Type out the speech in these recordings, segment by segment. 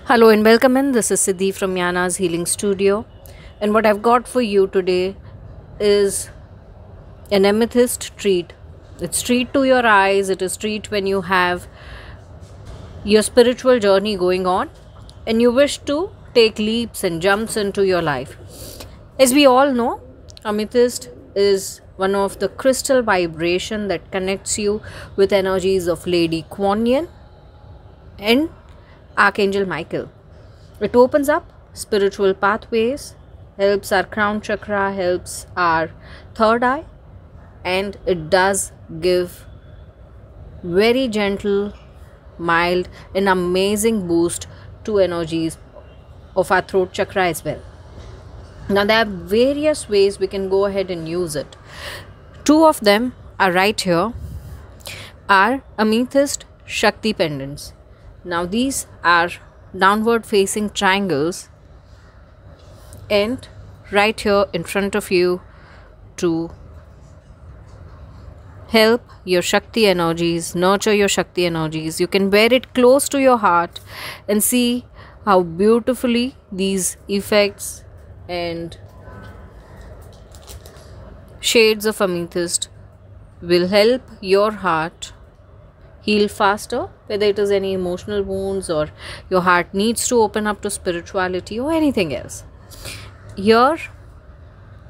Hello and welcome in. This is Siddhi from Yana's Healing Studio. And what I've got for you today is an amethyst treat. It's treat to your eyes, it is treat when you have your spiritual journey going on and you wish to take leaps and jumps into your life. As we all know, amethyst is one of the crystal vibration that connects you with energies of Lady Kuan Yin and Archangel Michael. It opens up spiritual pathways, helps our crown chakra, helps our third eye, and it does give very gentle, mild, and amazing boost to energies of our throat chakra as well. Now, there are various ways we can go ahead and use it. Two of them are right here, are amethyst Shakti pendants. Now these are downward facing triangles and right here in front of you to help your Shakti energies, nurture your Shakti energies. You can wear it close to your heart and see how beautifully these effects and shades of amethyst will help your heart heal faster, whether it is any emotional wounds or your heart needs to open up to spirituality or anything else. Here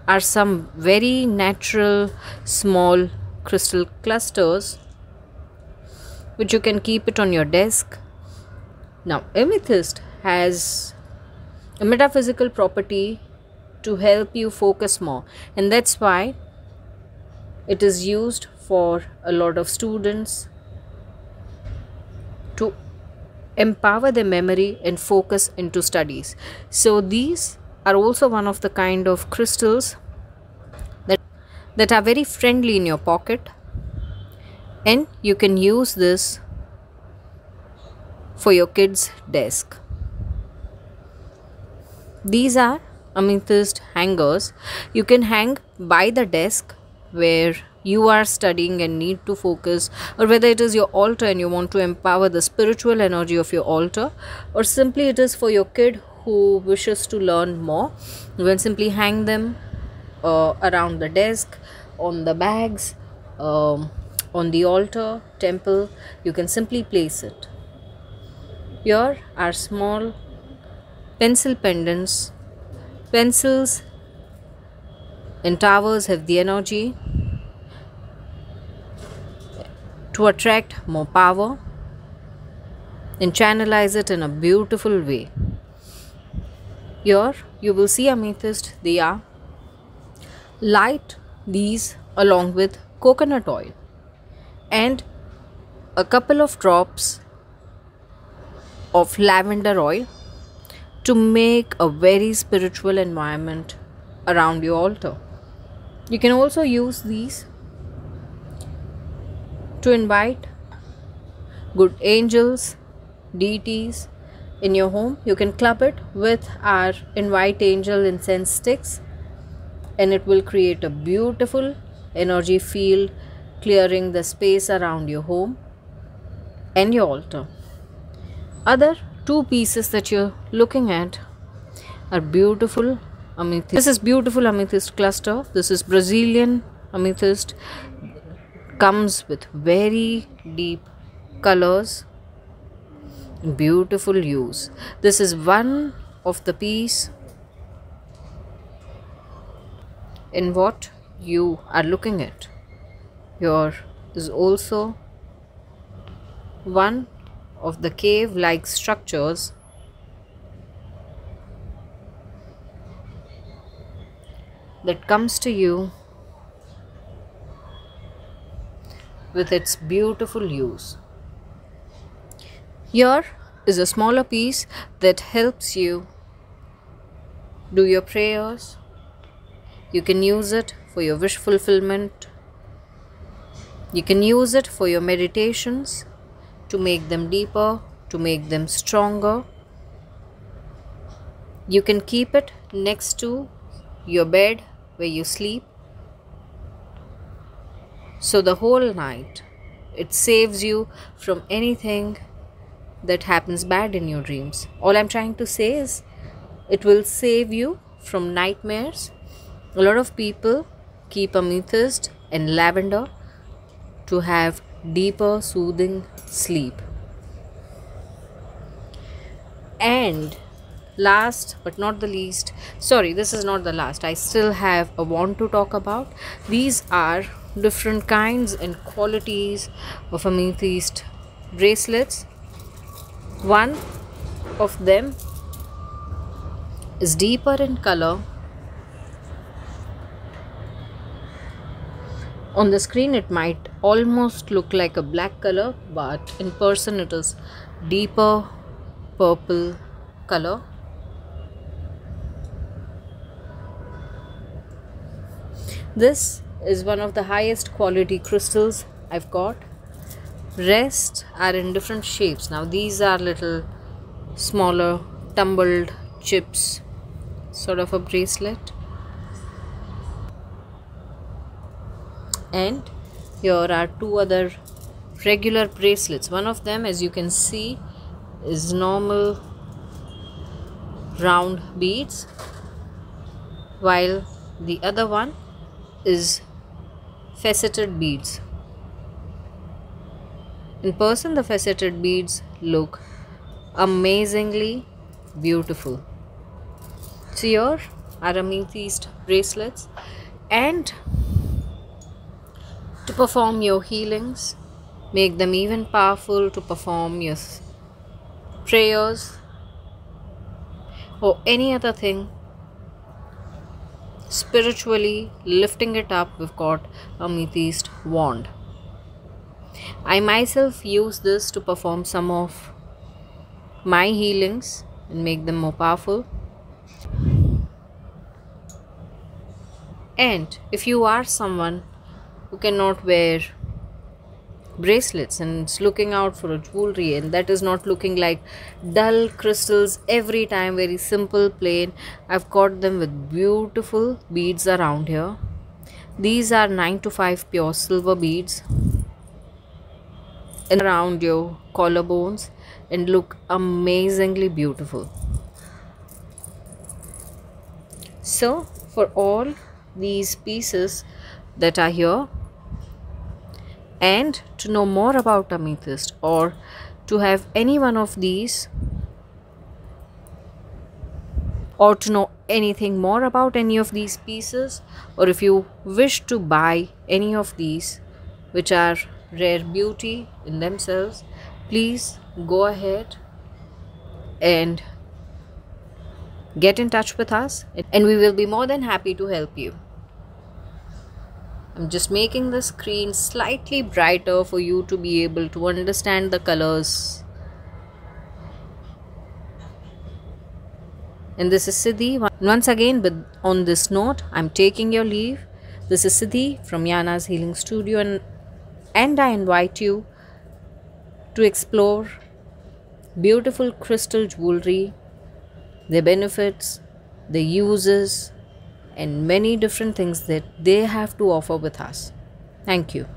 are some very natural small crystal clusters which you can keep it on your desk. Now, amethyst has a metaphysical property to help you focus more, and that's why it is used for a lot of students to empower their memory and focus into studies. So these are also one of the kind of crystals that are very friendly in your pocket, and you can use this for your kids' desk. These are amethyst hangers. You can hang by the desk where you are studying and need to focus, or whether it is your altar and you want to empower the spiritual energy of your altar, or simply it is for your kid who wishes to learn more. You can simply hang them around the desk, on the bags, on the altar, temple. You can simply place it. Here are small pencil pendants. Pencils in towers have the energy to attract more power and channelize it in a beautiful way. Here you will see amethyst. They are light these along with coconut oil and a couple of drops of lavender oil to make a very spiritual environment around your altar. You can also use these to invite good angels, deities in your home. You can club it with our invite angel incense sticks and it will create a beautiful energy field, clearing the space around your home and your altar. Other two pieces that you're looking at are beautiful amethyst. This is beautiful amethyst cluster. This is Brazilian amethyst. Comes with very deep colors, beautiful hues. This is one of the piece in what you are looking at. Here is also one of the cave like structures that comes to you with its beautiful hues. Here is a smaller piece that helps you do your prayers. You can use it for your wish fulfillment. You can use it for your meditations to make them deeper, to make them stronger. You can keep it next to your bed where you sleep. So the whole night it saves you from anything that happens bad in your dreams. All I'm trying to say is it will save you from nightmares. A lot of people keep amethyst and lavender to have deeper, soothing sleep. And last but not the least, sorry, this is not the last, I still have a wand to talk about. These are different kinds and qualities of amethyst bracelets. One of them is deeper in color. On the screen it might almost look like a black color, but in person it is deeper purple color. This is one of the highest quality crystals I've got. Rest are in different shapes. Now these are little smaller tumbled chips, sort of a bracelet. And here are two other regular bracelets. One of them, as you can see, is normal round beads, while the other one is faceted beads. In person, the faceted beads look amazingly beautiful. So here are amethyst bracelets, and to perform your healings, make them even powerful, to perform your prayers or any other thing, spiritually lifting it up, we've got amethyst wand. I myself use this to perform some of my healings and make them more powerful. And if you are someone who cannot wear bracelets and is looking out for a jewelry, and that is not looking like dull crystals every time, very simple, plain, I've got them with beautiful beads around here. These are 9 to 5 pure silver beads and around your collarbones and look amazingly beautiful. So for all these pieces that are here, and to know more about amethyst, or to have any one of these, or to know anything more about any of these pieces, or if you wish to buy any of these which are rare beauty in themselves, please go ahead and get in touch with us, and we will be more than happy to help you. I'm just making the screen slightly brighter for you to be able to understand the colors. And this is Siddhi. Once again, but on this note, I'm taking your leave. This is Siddhi from Yana's Healing Studio, and I invite you to explore beautiful crystal jewelry, their benefits, their uses, and many different things that they have to offer with us. Thank you.